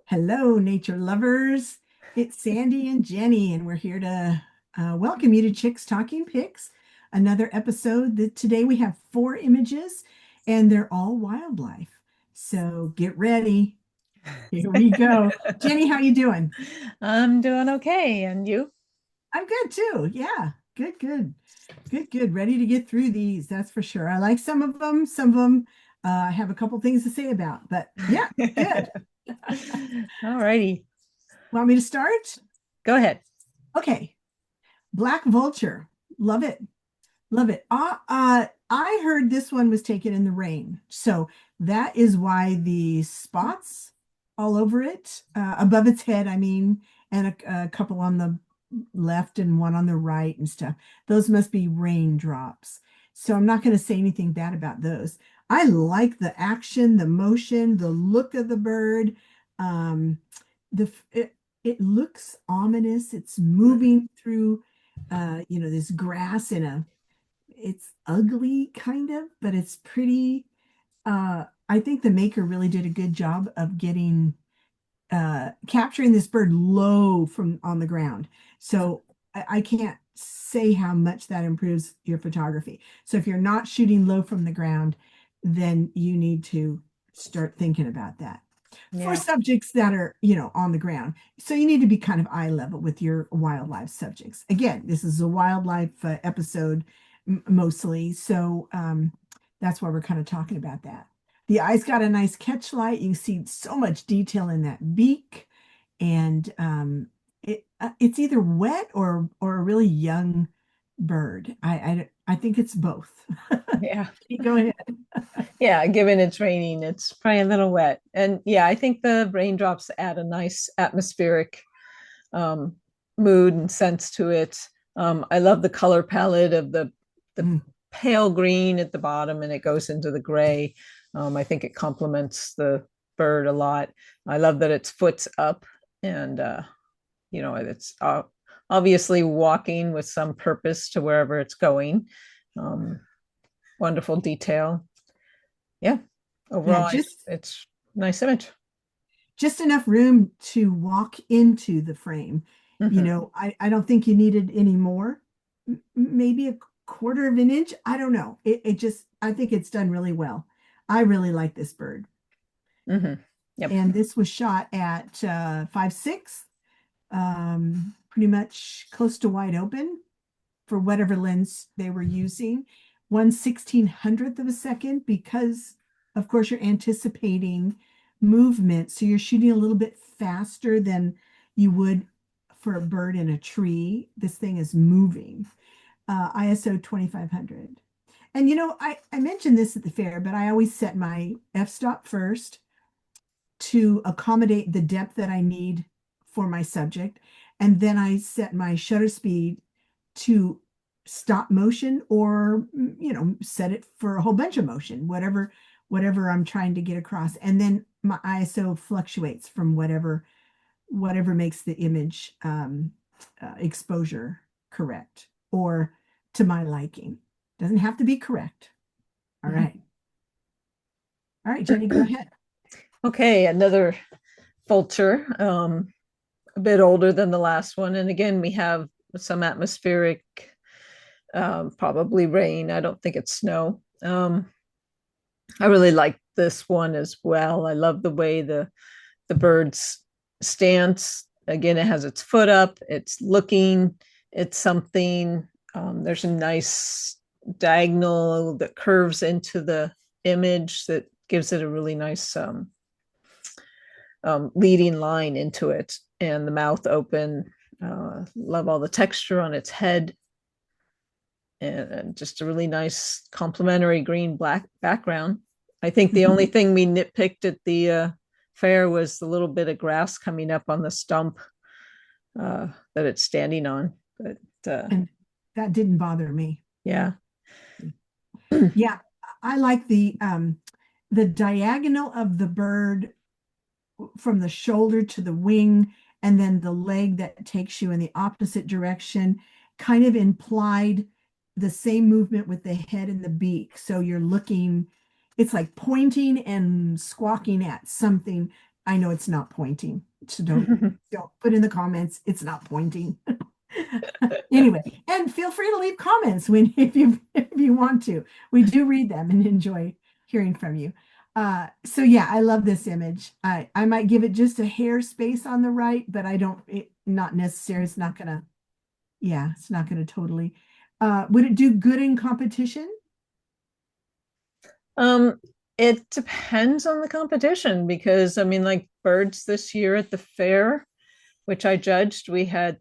Hello, nature lovers. It's Sandy and Jenny, and we're here to welcome you to Chicks Talking Pics, another episode that today we have four images and they're all wildlife. So get ready. Here we go. Jenny, how you doing? I'm doing okay. And you? I'm good too. Yeah, good, good, good, good. Ready to get through these, that's for sure. I like some of them. Some of them I have a couple things to say about, but yeah, good. All righty. Want me to start? Go ahead. Okay. Black Vulture. Love it. Love it. I heard this one was taken in the rain. So that is why the spots all over it, above its head, I mean, and a couple on the left and one on the right and stuff. Those must be raindrops. So I'm not going to say anything bad about those. I like the action, the motion, the look of the bird. Um, it looks ominous. It's moving through this grass in a it's ugly kind of, but it's pretty. I think the maker really did a good job of getting capturing this bird low from on the ground. So I can't say how much that improves your photography. So if you're not shooting low from the ground, then you need to start thinking about that. For Yeah. subjects that are, on the ground. So you need to be kind of eye level with your wildlife subjects. Again, this is a wildlife episode mostly. So that's why we're kind of talking about that. The eye's got a nice catch light. You can see so much detail in that beak, and it's either wet or a really young bird. I think it's both. Yeah. Go ahead. Yeah. Given it's raining, it's probably a little wet. And yeah, I think the raindrops add a nice atmospheric um, mood and sense to it. I love the color palette of the Mm, pale green at the bottom and it goes into the gray. I think it complements the bird a lot. I love that its foot's up and it's obviously walking with some purpose to wherever it's going. Um, Wonderful detail. Yeah, yeah, overall, just it's nice image. just enough room to walk into the frame. Mm-hmm. I don't think you needed any more. Maybe a quarter of an inch. I don't know. I think it's done really well. I really like this bird. Mm-hmm. Yep. And this was shot at 5.6, pretty much close to wide open for whatever lens they were using. 1/1600th of a second because, of course, you're anticipating movement. So you're shooting a little bit faster than you would for a bird in a tree. This thing is moving. ISO 2500. And I mentioned this at the fair, but I always set my f-stop first to accommodate the depth that I need for my subject. And then I set my shutter speed to stop motion or set it for a whole bunch of motion, whatever I'm trying to get across. And then my ISO fluctuates from whatever makes the image exposure correct or to my liking. Doesn't have to be correct. All right. All right, Jenny, go ahead. Okay, another vulture, a bit older than the last one. And again, we have some atmospheric, probably rain. I don't think it's snow. I really like this one as well. I love the way the bird's stance. Again, it has its foot up. It's looking. It's something. There's a nice diagonal that curves into the image that gives it a really nice leading line into it, and the mouth open. Love all the texture on its head, and just a really nice complementary green black background. I think the only thing we nitpicked at the fair was the little bit of grass coming up on the stump that it's standing on. But And that didn't bother me. yeah. Yeah, I like the diagonal of the bird from the shoulder to the wing, and then the leg that takes you in the opposite direction kind of implied the same movement with the head and the beak. So you're looking, it's like pointing and squawking at something I know it's not pointing, so don't put in the comments. It's not pointing. Anyway, and feel free to leave comments when if you want to. We do read them and enjoy hearing from you. So yeah, I love this image. I might give it just a hair space on the right, but I don't not necessary. It's not gonna, yeah, it's not gonna totally. Would it do good in competition? Um, it depends on the competition because I mean, like birds this year at the fair, which I judged, we had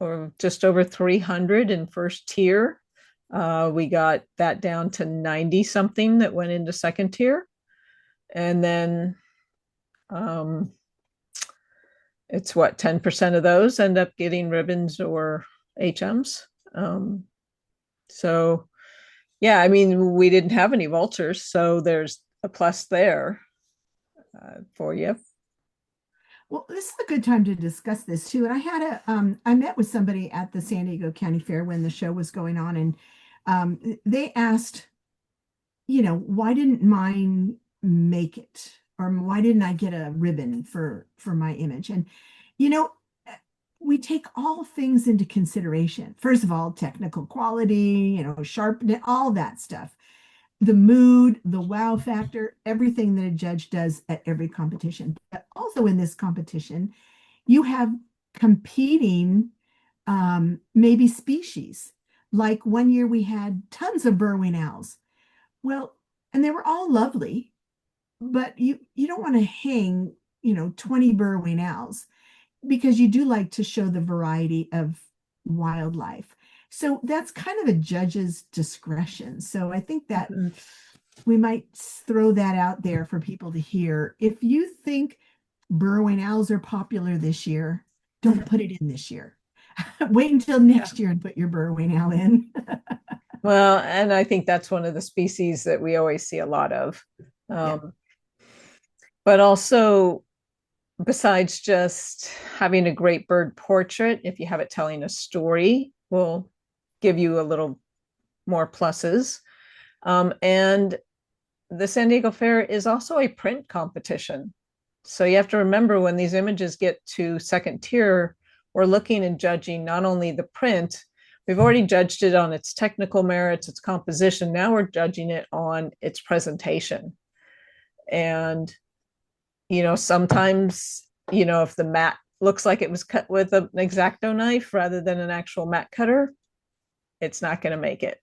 or just over 300 in first tier. We got that down to 90 something that went into second tier. And then um, it's what 10% of those end up getting ribbons or HMs. Um, so, yeah, I mean, we didn't have any vultures, so there's a plus there for you. Well, this is a good time to discuss this too. And I met with somebody at the San Diego County Fair when the show was going on, and they asked, why didn't mine make it? Or why didn't I get a ribbon for my image? And you know, we take all things into consideration. First of all, technical quality, sharpness, all that stuff. The mood, the wow factor, everything that a judge does at every competition. But also in this competition, you have competing maybe species. Like one year we had tons of Berwing owls. Well, and they were all lovely, but you don't want to hang, 20 Berwing owls because you do like to show the variety of wildlife. So that's kind of a judge's discretion. So I think that Mm-hmm. we might throw that out there for people to hear. If you think burrowing owls are popular this year, don't put it in this year. Wait until Yeah. next year and put your burrowing owl in. Well, and I think that's one of the species that we always see a lot of. Yeah. Um, but also, besides just having a great bird portrait, if you have it telling a story, will give you a little more pluses. And the San Diego Fair is also a print competition. So you have to remember when these images get to second tier, we're looking and judging not only the print, we've already judged it on its technical merits, its composition. Now we're judging it on its presentation. And, sometimes, if the mat looks like it was cut with an X-Acto knife rather than an actual mat cutter, it's not going to make it.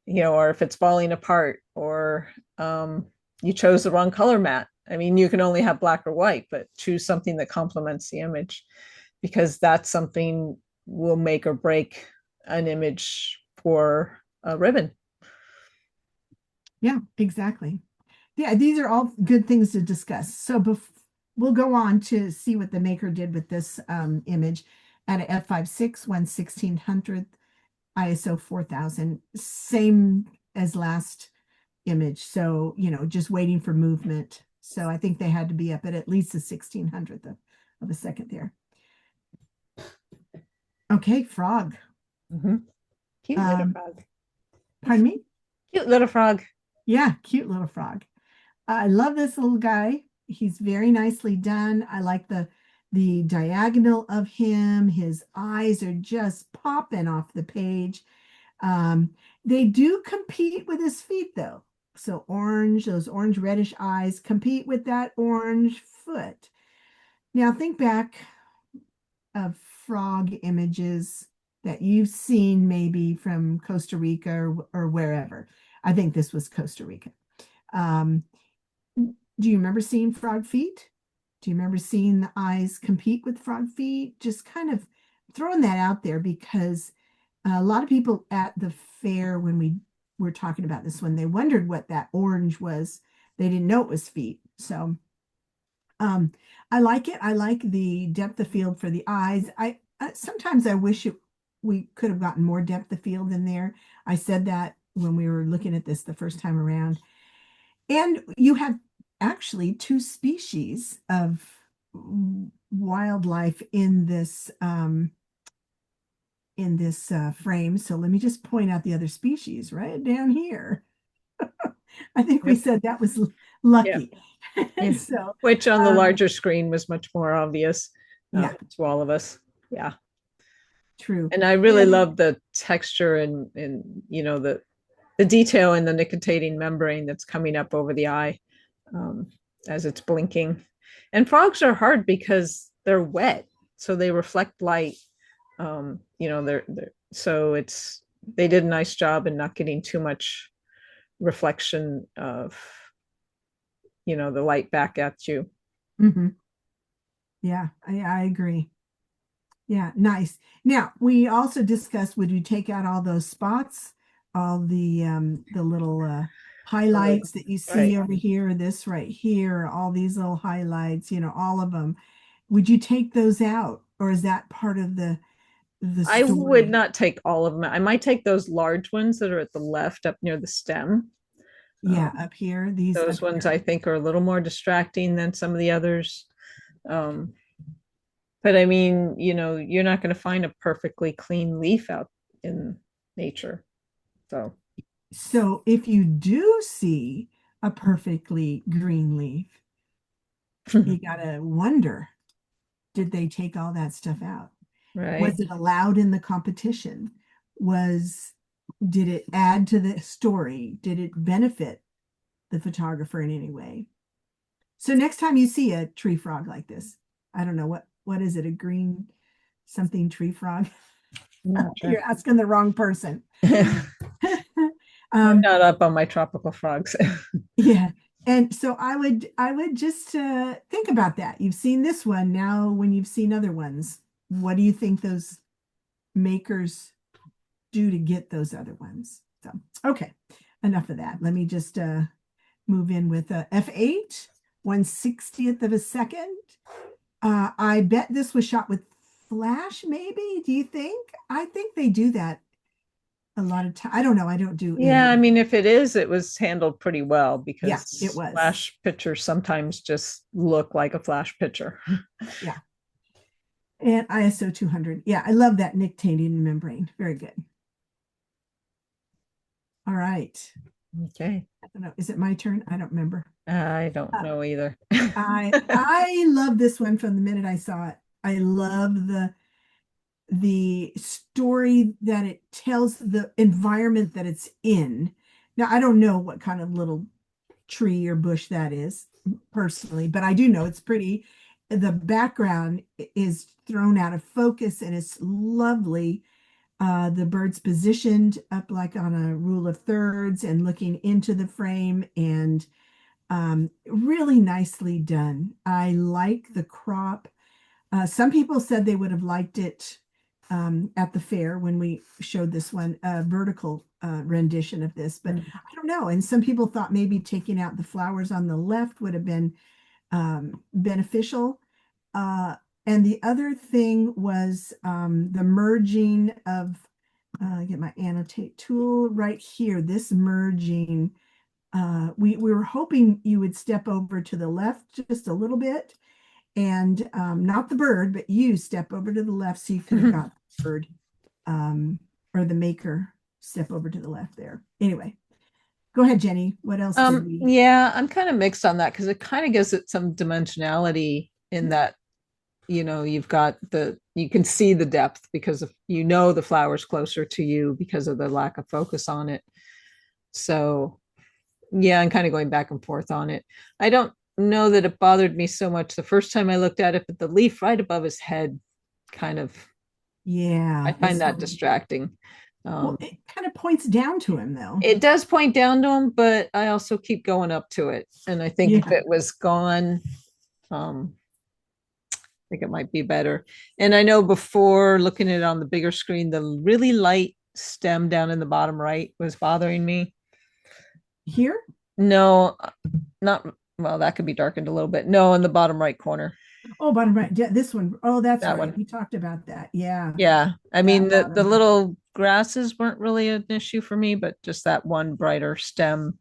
Or if it's falling apart or you chose the wrong color mat. I mean, you can only have black or white, but choose something that complements the image because that's something will make or break an image for a ribbon. Yeah, exactly. Yeah, these are all good things to discuss. So we'll go on to see what the maker did with this image at a f5.6, 1/1600th, ISO 4000, same as last image. So, just waiting for movement. So I think they had to be up at least a 1600th of a second there. Okay, frog. Mm-hmm. Cute little Um, frog. Pardon me? Cute little frog. Yeah, cute little frog. I love this little guy. He's very nicely done. I like the diagonal of him. His eyes are just popping off the page. Um, they do compete with his feet though. So those orange reddish eyes compete with that orange foot. Now think back of frog images that you've seen maybe from Costa Rica or wherever. I think this was Costa Rica. Um, do you remember seeing frog feet? Do you remember seeing the eyes compete with frog feet? Just kind of throwing that out there because a lot of people at the fair, when we were talking about this one, they wondered what that orange was. They didn't know it was feet. So I like it. I like the depth of field for the eyes. Sometimes I wish we could have gotten more depth of field in there. I said that when we were looking at this the first time around. And you have actually two species of wildlife in this frame. So let me just point out the other species right down here. I think we Yep. said that was Yeah. Lucky. Yeah. So, Which on the um, larger screen was much more obvious yeah, to all of us. Yeah. true. And I really And love the texture and the detail in the nictitating membrane that's coming up over the eye um, as it's blinking. And frogs are hard because they're wet, so they reflect light. They're so it's they did a nice job in not getting too much reflection of the light back at you. mhm, yeah, I agree. Yeah, nice. Now, we also discussed, would you take out all those spots, all the little Oh, highlights that you see right. over here, this right here, all these little highlights, all of them. Would you take those out, or is that part of the I would story? not take all of them. I might take those large ones that are at the left up near the stem. Yeah, Um, up here, these those up ones here. I think are a little more distracting than some of the others. Um, but I mean, you're not going to find a perfectly clean leaf out in nature. So, So if you do see a perfectly green leaf, you gotta wonder, did they take all that stuff out? right. Was it allowed in the competition? Was did it add to the story? Did it benefit the photographer in any way? So next time you see a tree frog like this, I don't know what is it, a green something tree frog? I'm not sure. You're asking the wrong person. I'm um, not up on my tropical frogs. yeah. And so I would just think about that. You've seen this one. Now when you've seen other ones, what do you think those makers do to get those other ones? So, okay, enough of that. Let me just move in with F8, 1/60th of a second. I bet this was shot with flash, maybe. Do you think? I think they do that a lot of time. I don't know. I don't do Yeah, I any. mean, if it is, it was handled pretty well Yeah, it because was. flash pictures sometimes just look like a flash picture. Yeah. And ISO 200. Yeah, I love that nictitating membrane. Very good. All right. Okay. I don't know. Is it my turn? I don't remember. I don't Uh, know either. I love this one from the minute I saw it. I love the story that it tells, the environment that it's in. Now, I don't know what kind of little tree or bush that is personally, but I do know it's pretty. The background is thrown out of focus and it's lovely. The bird's positioned up like on a rule of thirds and looking into the frame, and really nicely done. I like the crop. Some people said they would have liked it at the fair when we showed this one, a vertical rendition of this, but I don't know. And some people thought maybe taking out the flowers on the left would have been beneficial. Uh, and the other thing was the merging of, get my annotate tool right here, this merging. We were hoping you would step over to the left just a little bit, and not the bird, but you step over to the left so you could have got the bird, um, or the maker step over to the left there. Anyway, go ahead, Jenny. What else did we? Yeah, I'm kind of mixed on that because it kind of gives it some dimensionality in that, you can see the depth because of, the flower's closer to you because of the lack of focus on it. So, yeah, I'm kind of going back and forth on it. I don't know that it bothered me so much the first time I looked at it, but the leaf right above his head kind of, I Yeah, find it's that distracting. well, Um, it kind of points down to him though. it does point down to him, but I also keep going up to it. And I think if Yeah, it was gone, um, I think it might be better. And I know before looking at it on the bigger screen, the really light stem down in the bottom right was bothering me. here. No, not well, that could be darkened a little bit. No, in the bottom right corner. Oh, bottom right. Yeah, this one. Oh, that's That right. one. We talked about that. Yeah, Yeah. I mean that the bottom. little grasses weren't really an issue for me, but just that one brighter stem,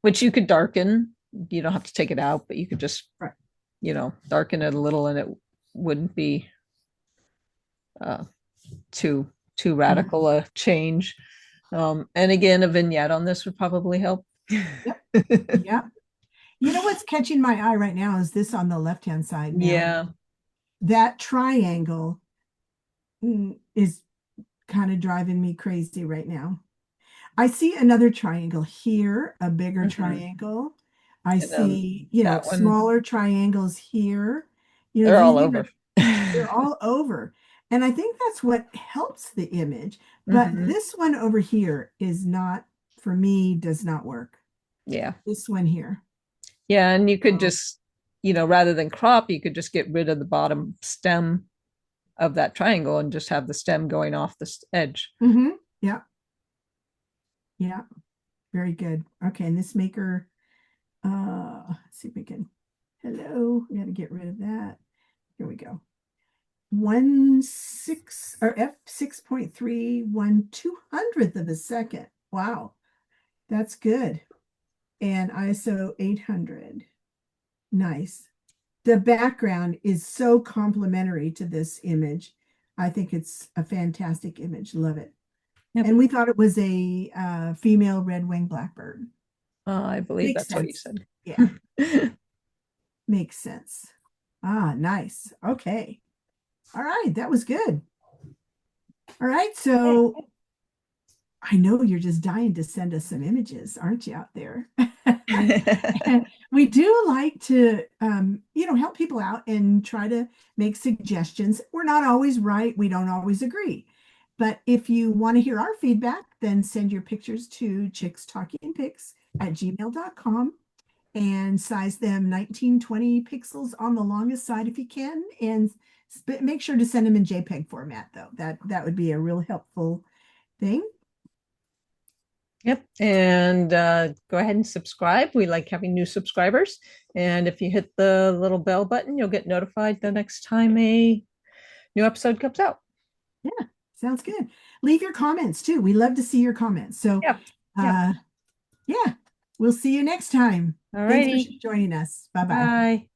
which you could darken. You don't have to take it out, but you could just, Right. darken it a little and it wouldn't be uh too Mhm. radical a change. And again, a vignette on this would probably help. Yep. Yeah. You know what's catching my eye right now is this on the left-hand side now. Yeah. That triangle is kind of driving me crazy right now. I see another triangle here, a bigger Hmm. triangle. I And see, that one, smaller triangles here. they're all over. They're all over. And I think that's what helps the image. But Hmm. this one over here is not, for me, does not work. Yeah. This one here. Yeah. And you could Oh. just, rather than crop, you could just get rid of the bottom stem of that triangle and just have the stem going off the edge. Yeah, yeah, very good. Okay, and this maker, let's see if we can, hello, we got to get rid of that. Here we go. 1/6 or f 6.312 of a second. Wow, that's good. And ISO 800. Nice. The background is so complementary to this image. I think it's a fantastic image. Love it. Yep. And we thought it was a female red-winged blackbird. I believe Makes that's what he sense. said. Yeah, makes sense. Ah, nice. Okay. All right, that was good. All right, so I know you're just dying to send us some images, aren't you, out there? And we do like to, help people out and try to make suggestions. We're not always right. We don't always agree. But if you want to hear our feedback, then send your pictures to chickstalkingpics at gmail.com and size them 1920 pixels on the longest side if you can. And make sure to send them in JPEG format, though. That would be a real helpful thing. Yep. And go ahead and subscribe. We like having new subscribers. And if you hit the little bell button, you'll get notified the next time a new episode comes out. Yeah, sounds good. Leave your comments too. We love to see your comments. So, Yep. Yep. uh, yeah, we'll see you next time. All Thanks for righty. joining us. Bye bye. Bye.